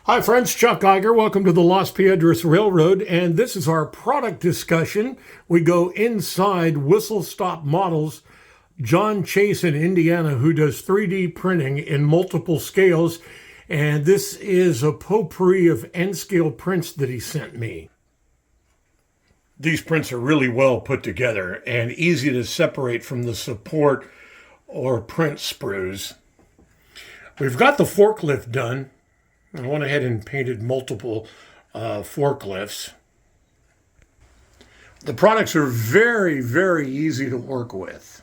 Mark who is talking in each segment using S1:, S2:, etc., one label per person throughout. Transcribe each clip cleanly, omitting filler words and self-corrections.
S1: Hi friends, Chuck Geiger. Welcome to the Las Piedras Railroad, and this is our product discussion. We go inside Whistle Stop Models. John Chase in Indiana, who does 3D printing in multiple scales, and this is a potpourri of N-scale prints that he sent me. These prints are really well put together and easy to separate from the support or print sprues. We've got the forklift done. I went ahead and painted multiple forklifts. The products are very, very easy to work with.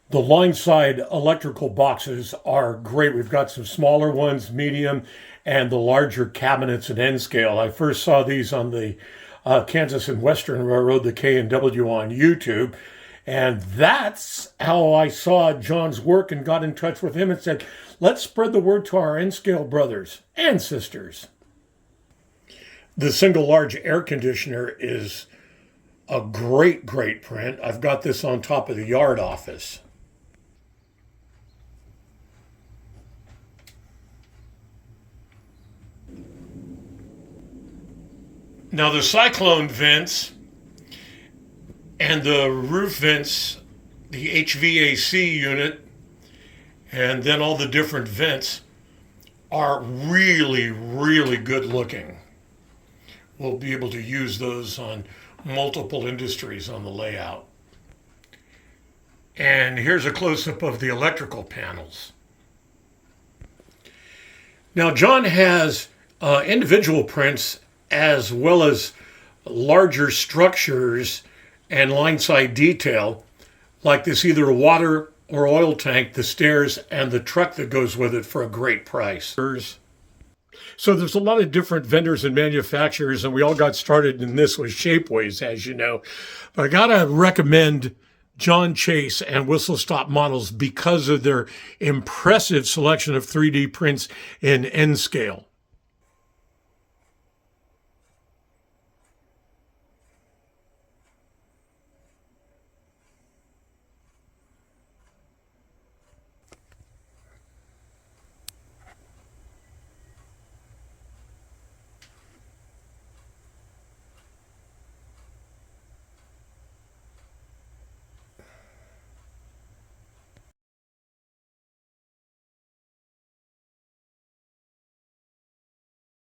S1: The line side electrical boxes are great. We've got some smaller ones, medium, and the larger cabinets at N scale. I first saw these on the Kansas and Western Railroad, the K&W on YouTube. And that's how I saw John's work and got in touch with him and said, let's spread the word to our N-scale brothers and sisters. The single large air conditioner is a great, great print. I've got this on top of the yard office. Now the cyclone vents and the roof vents, the HVAC unit, and then all the different vents are really, really good looking. We'll be able to use those on multiple industries on the layout. And here's a close-up of the electrical panels. Now John has individual prints as well as larger structures and line side detail, like this either a water or oil tank, the stairs, and the truck that goes with it for a great price. So there's a lot of different vendors and manufacturers, and we all got started in this with Shapeways, as you know. But I gotta recommend John Chase and Whistle Stop Models because of their impressive selection of 3D prints in N scale.